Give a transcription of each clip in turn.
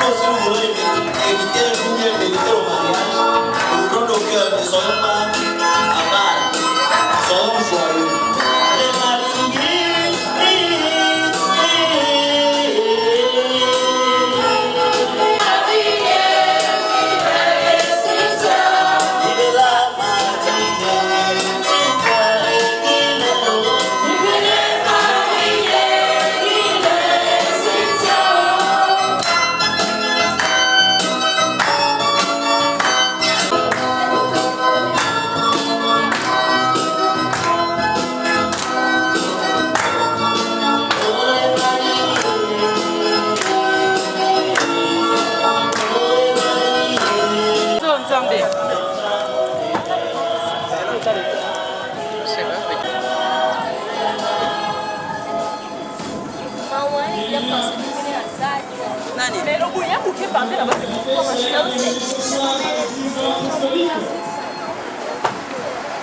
aussi nous voulons éviter ou bien éviter au mariage, nous donnons nos cœurs, ne soyons pas avares, soyons joyeux. Les mariés.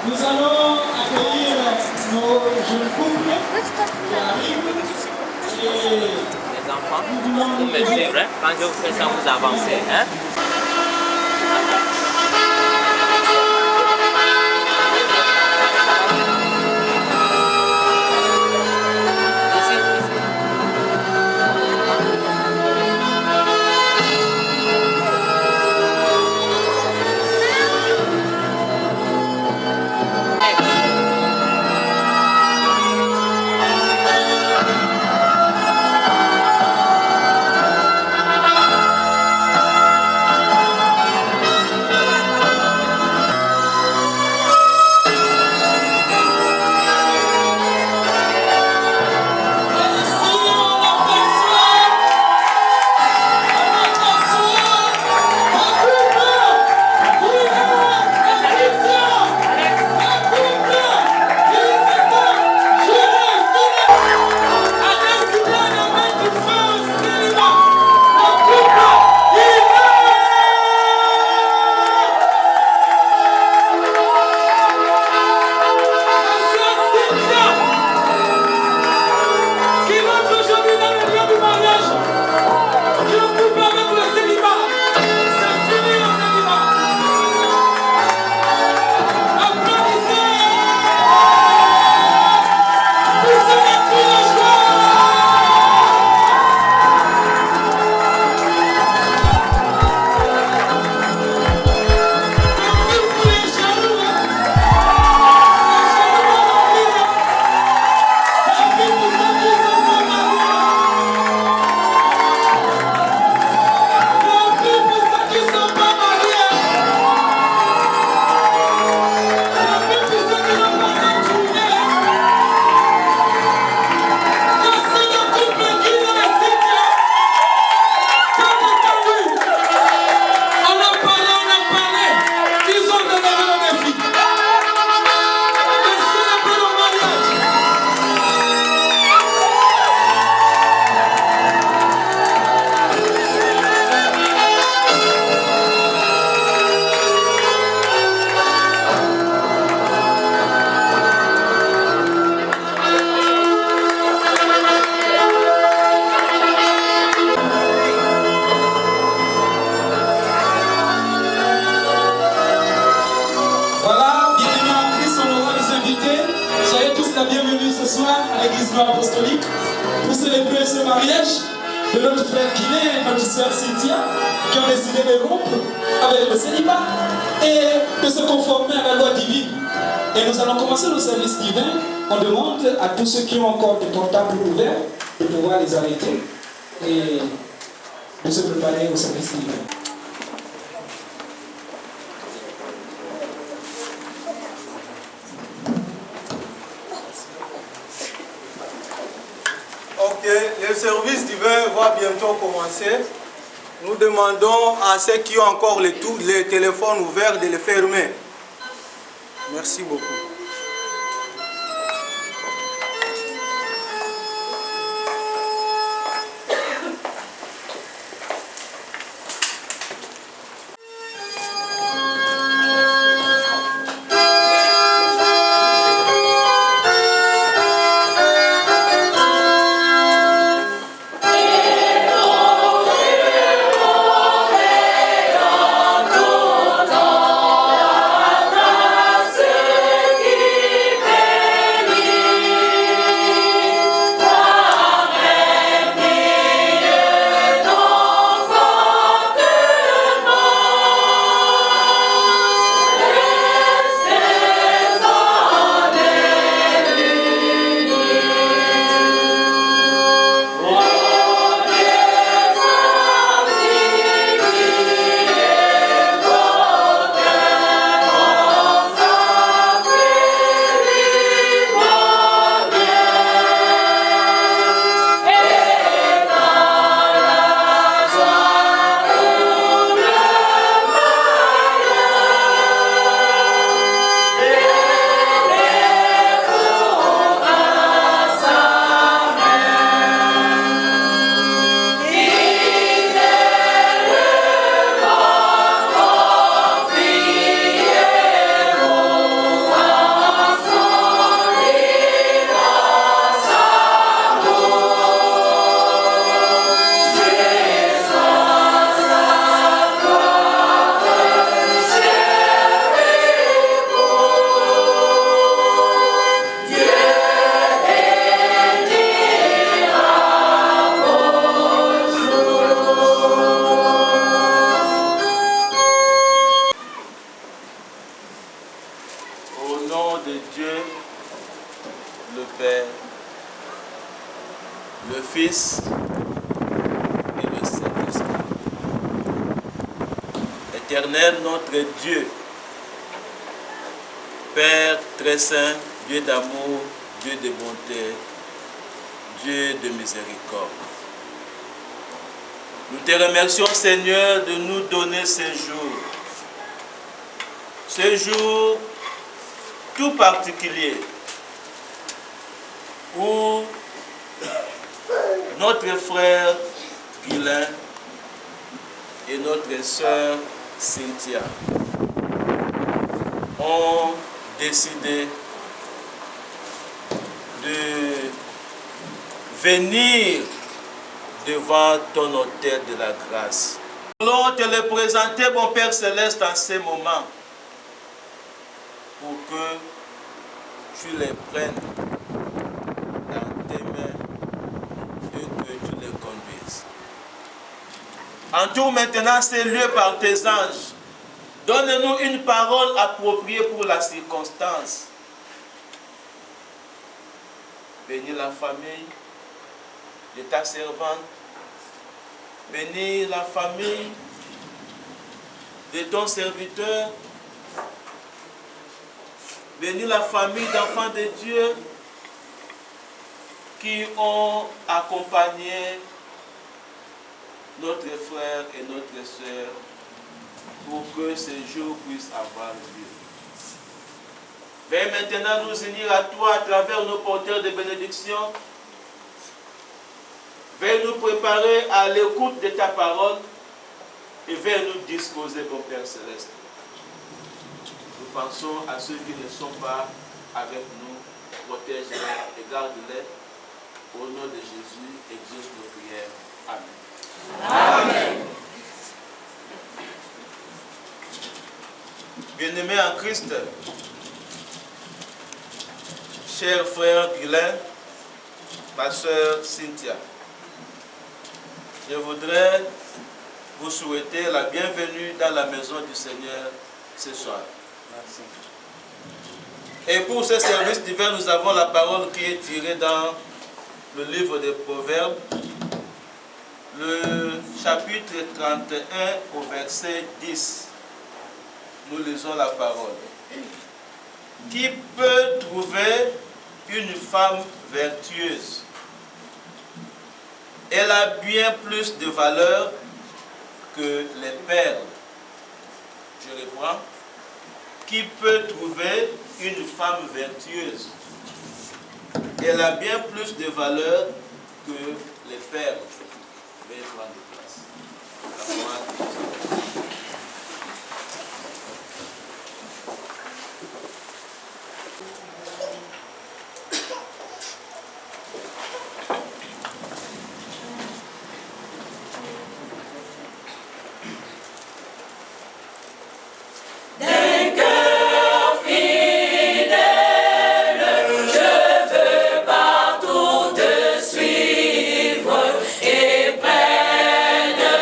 Nous allons accueillir nos jeunes couples qui arrivent. Les enfants, vous me suivez, hein? Quand je vous fais ça, vous avancez. Hein? Apostolique pour célébrer ce mariage de notre frère Guinée et notre sœur Cynthia qui ont décidé de rompre avec le célibat et de se conformer à la loi divine. Et nous allons commencer le service divin. On demande à tous ceux qui ont encore des portables ouverts de pouvoir les arrêter et de se préparer au service divin. Ok, le service divin va bientôt commencer. Nous demandons à ceux qui ont encore les téléphones ouverts de les fermer. Merci beaucoup. Oh Fils et le Saint-Esprit. Éternel notre Dieu, Père très saint, Dieu d'amour, Dieu de bonté, Dieu de miséricorde. Nous te remercions, Seigneur, de nous donner ce jour tout particulier, où notre frère Guylain et notre sœur Cynthia ont décidé de venir devant ton autel de la grâce. Nous allons te le présenter, mon Père Céleste, en ces moments, pour que tu les prennes dans tes mains et que tu les conduises. Entoure maintenant ces lieux par tes anges. Donne-nous une parole appropriée pour la circonstance. Bénis la famille de ta servante. Bénis la famille de ton serviteur. Bénis la famille d'enfants de Dieu qui ont accompagné notre frère et notre sœur pour que ce jour puisse avoir lieu. Veuille maintenant nous unir à toi à travers nos porteurs de bénédiction. Veuille nous préparer à l'écoute de ta parole et veuille nous disposer, mon Père Céleste. Nous pensons à ceux qui ne sont pas avec nous, protège-les et garde-les. Au nom de Jésus, exauce nos prières. Amen. Amen. Bien-aimés en Christ, cher frère Guylain, ma soeur Cynthia, je voudrais vous souhaiter la bienvenue dans la maison du Seigneur ce soir. Merci. Et pour ce service divin, nous avons la parole qui est tirée dans le livre des Proverbes, le chapitre 31 au verset 10. Nous lisons la parole. Qui peut trouver une femme vertueuse? Elle a bien plus de valeur que les perles. Je reprends. Qui peut trouver une femme vertueuse? Elle a bien plus de valeur que les perles. Veuillez prendre place. Partout te suivre et près de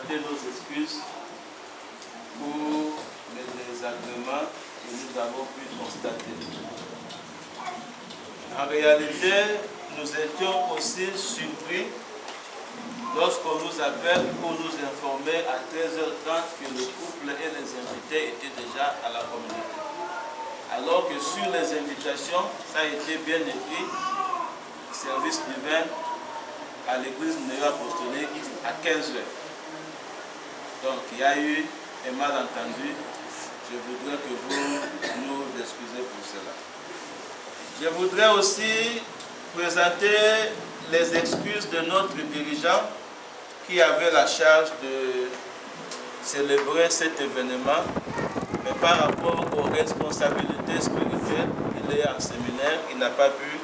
présenter nos excuses pour les désagréments que nous avons pu constater. En réalité, nous étions aussi surpris lorsqu'on nous appelle pour nous informer à 13h30 que le couple et les invités étaient déjà à la communauté. Alors que sur les invitations, ça a été bien écrit, service divin à l'église néo-apostolique à 15h. Donc il y a eu un malentendu. Je voudrais que vous nous excusez pour cela. Je voudrais aussi présenter les excuses de notre dirigeant qui avait la charge de célébrer cet événement, mais par rapport aux responsabilités spirituelles, il est en séminaire, il n'a pas pu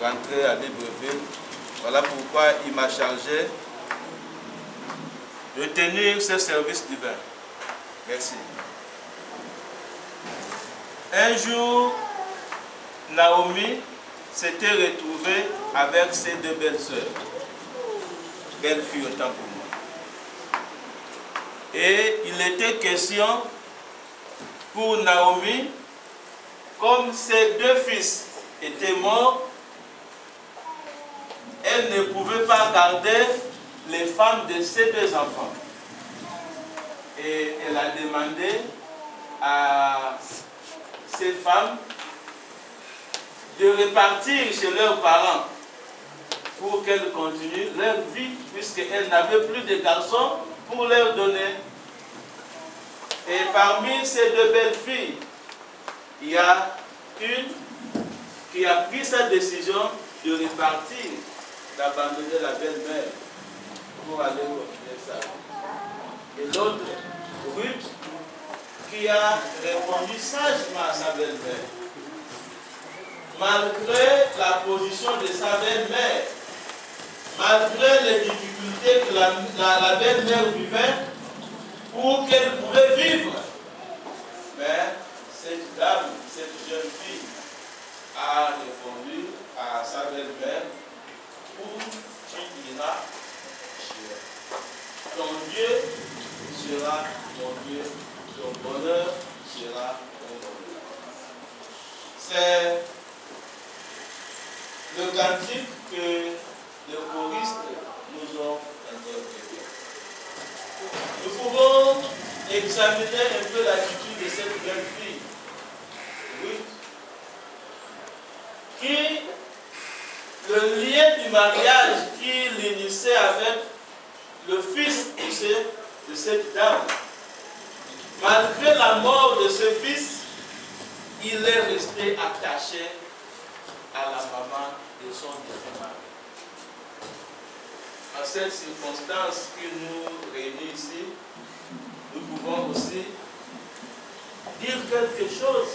rentrer à Libreville. Voilà pourquoi il m'a chargé de tenir ce service divin. Merci. Un jour, Naomi s'était retrouvée avec ses deux belles sœurs. Belle fille autant pour moi. Et il était question pour Naomi, comme ses deux fils étaient morts, elle ne pouvait pas garder les femmes de ses deux enfants. Et elle a demandé à ces femmes de repartir chez leurs parents pour qu'elles continuent leur vie, puisqu'elles n'avaient plus de garçons pour leur donner. Et parmi ces deux belles filles, il y a une qui a pris sa décision de repartir, d'abandonner la belle-mère pour aller continuer sa vie. Et l'autre, Ruth, qui a répondu sagement à sa belle-mère. Malgré la position de sa belle-mère, malgré les difficultés que la belle-mère vivait, pour qu'elle pouvait vivre. Mais cette dame, cette jeune fille, a répondu à sa belle-mère, où tu iras, ton Dieu sera mon Dieu, ton bonheur sera mon bonheur. C'est le cantique que les choristes nous ont interprété. Nous pouvons examiner un peu l'attitude de cette jeune fille, Ruth, qui, le lien du mariage qui l'unissait avec le fils de cette dame, malgré la mort de ce fils, il est resté attaché à la maman de son défunt mari. En cette circonstance qui nous réunit ici, nous pouvons aussi dire quelque chose.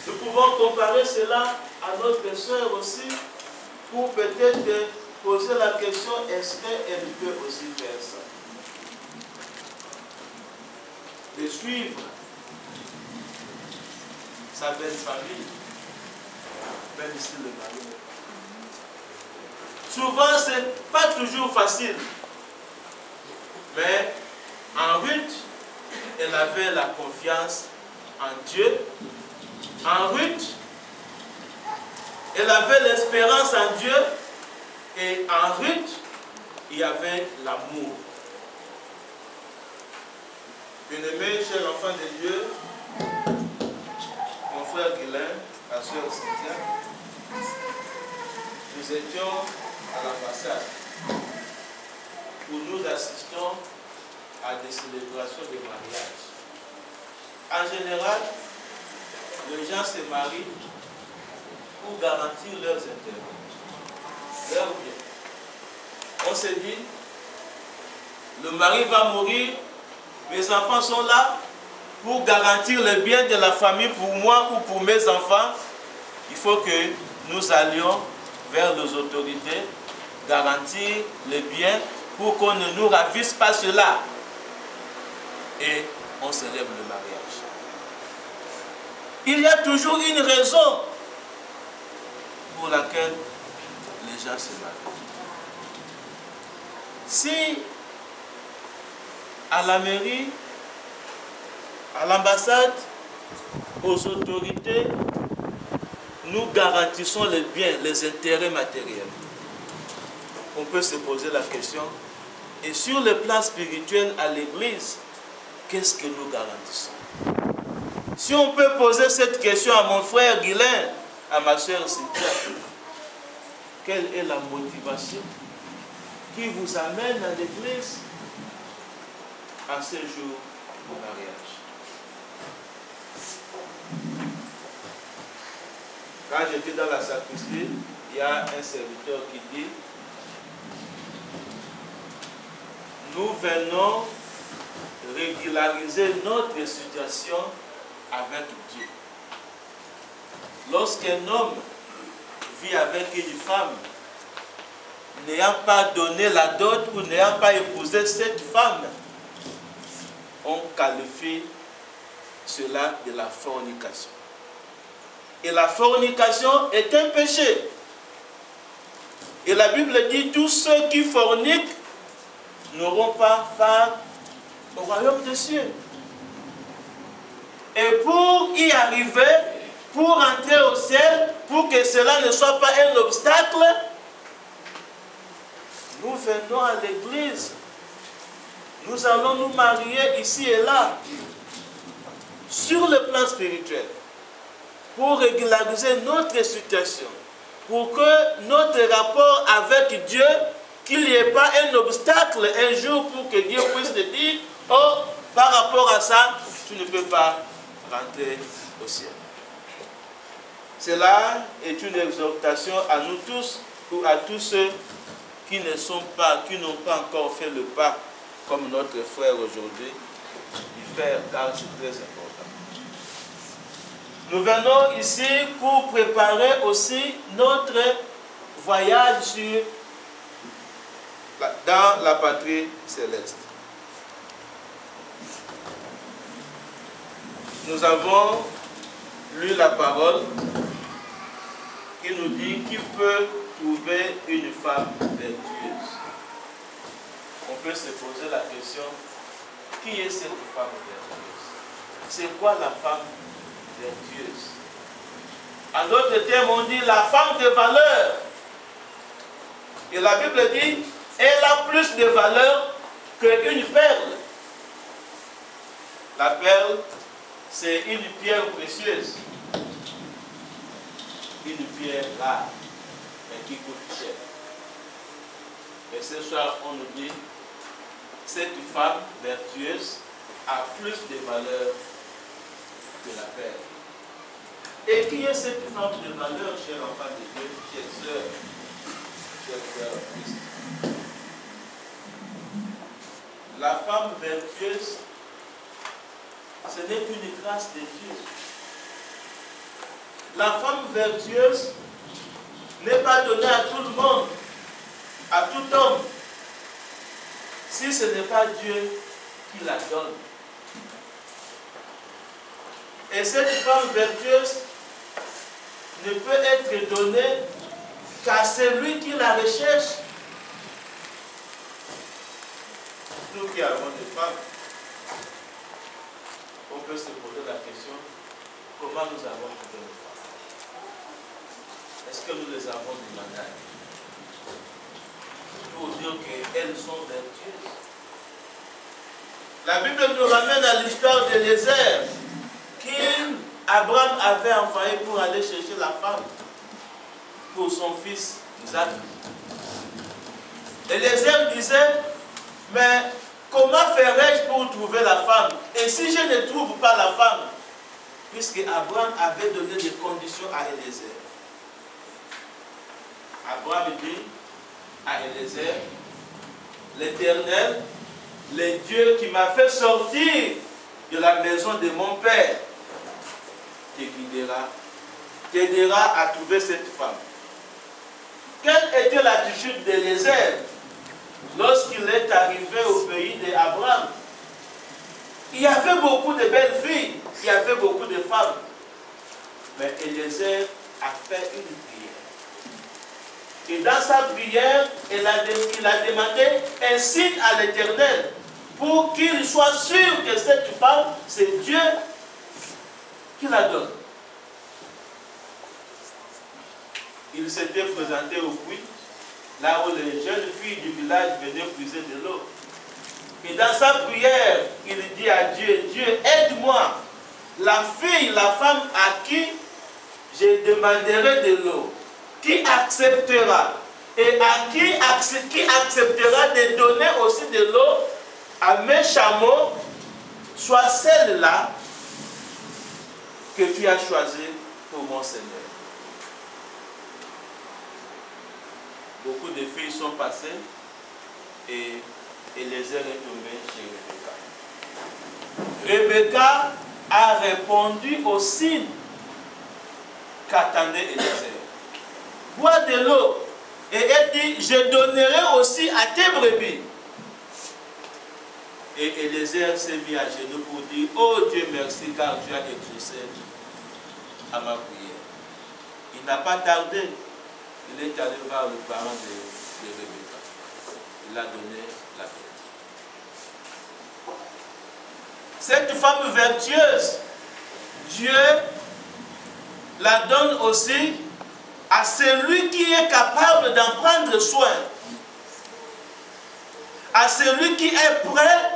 Nous pouvons comparer cela à notre sœur aussi, pour peut-être poser la question, est-ce qu'elle peut aussi faire ça? De suivre sa belle famille, même si le mari. Souvent, ce n'est pas toujours facile. Mais en Ruth, elle avait la confiance en Dieu. En Ruth, elle avait l'espérance en Dieu. Et en Ruth, il y avait l'amour. Bien-aimé, cher enfant de Dieu, mon frère Guilain, ma soeur Cynthia, nous étions à l'ambassade où nous assistons à des célébrations de mariage. En général, les gens se marient pour garantir leurs intérêts, leurs biens. On se dit, le mari va mourir, mes enfants sont là pour garantir le bien de la famille pour moi ou pour mes enfants. Il faut que nous allions vers les autorités, garantir les biens pour qu'on ne nous ravisse pas cela. Et on célèbre le mariage. Il y a toujours une raison pour laquelle les gens se marient. Si à la mairie, à l'ambassade, aux autorités, nous garantissons les biens, les intérêts matériels, on peut se poser la question, et sur le plan spirituel à l'église, qu'est-ce que nous garantissons? Si on peut poser cette question à mon frère Guylain, à ma soeur Cynthia, quelle est la motivation qui vous amène à l'église à ce jour du mariage? Quand j'étais dans la sacristie, il y a un serviteur qui dit: nous venons régulariser notre situation avec Dieu. Lorsqu'un homme vit avec une femme, n'ayant pas donné la dot ou n'ayant pas épousé cette femme, on qualifie cela de la fornication. Et la fornication est un péché. Et la Bible dit: tous ceux qui forniquent n'auront pas part au royaume des cieux. Et pour y arriver, pour entrer au ciel, pour que cela ne soit pas un obstacle, nous venons à l'église. Nous allons nous marier ici et là, sur le plan spirituel, pour régulariser notre situation, pour que notre rapport avec Dieu, qu'il n'y ait pas un obstacle un jour pour que Dieu puisse te dire: oh, par rapport à ça, tu ne peux pas rentrer au ciel. Cela est une exhortation à nous tous, ou à tous ceux qui ne sont pas, qui n'ont pas encore fait le pas, comme notre frère aujourd'hui, d'y faire, car c'est très important. Nous venons ici pour préparer aussi notre voyage dans la patrie céleste. Nous avons lu la parole qui nous dit: qui peut trouver une femme vertueuse? On peut se poser la question: qui est cette femme vertueuse? C'est quoi la femme vertueuse? En d'autres termes, on dit la femme de valeur. Et la Bible dit: elle a plus de valeur qu'une perle. La perle, c'est une pierre précieuse, une pierre rare, mais qui coûte cher. Et ce soir, on nous dit: cette femme vertueuse a plus de valeur que la perle. Et qui est cette femme de valeur, cher enfant de Dieu, chère sœur, chère frère en Christ? La femme vertueuse, ce n'est qu'une grâce de Dieu. La femme vertueuse n'est pas donnée à tout le monde, à tout homme, si ce n'est pas Dieu qui la donne. Et cette femme vertueuse ne peut être donnée qu'à celui qui la recherche. Nous qui avons des femmes, on peut se poser la question: comment nous avons trouvé les femmes? Est-ce que nous les avons du manage pour dire qu'elles sont vertueuses? La Bible nous ramène à l'histoire d'Élézer, qui Abraham avait envoyé pour aller chercher la femme pour son fils Isaac. Élézer disait: mais comment ferais-je pour trouver la femme? Et si je ne trouve pas la femme? Puisque Abraham avait donné des conditions à Élézer. Abraham dit à Élézer: l'Éternel, le Dieu qui m'a fait sortir de la maison de mon père, te guidera, t'aidera à trouver cette femme. Quelle était l'attitude d'Élézer lorsqu'il est arrivé au pays d'Abraham? Il y avait beaucoup de belles filles, il y avait beaucoup de femmes. Mais Élézer a fait une prière. Et dans sa prière, il a demandé un signe à l'Éternel pour qu'il soit sûr que cette femme, c'est Dieu qui la donne. Il s'était présenté au puits, là où les jeunes filles du village venaient puiser de l'eau. Et dans sa prière, il dit à Dieu, Dieu, aide-moi, la fille, la femme à qui je demanderai de l'eau, qui acceptera, et à qui acceptera de donner aussi de l'eau à mes chameaux, soit celle-là que tu as choisie pour mon Seigneur. Beaucoup de filles sont passées et Eliezer est tombé chez Rebecca. Rebecca a répondu au signe qu'attendait Eliezer. Bois de l'eau. Et elle dit, je donnerai aussi à tes brebis. Et Eliezer s'est mis à genoux pour dire, oh Dieu merci car tu as exaucé à ma prière. Il n'a pas tardé. Il est allé voir le parent de Rebecca. Il a donné la bête. Cette femme vertueuse, Dieu la donne aussi à celui qui est capable d'en prendre soin. À celui qui est prêt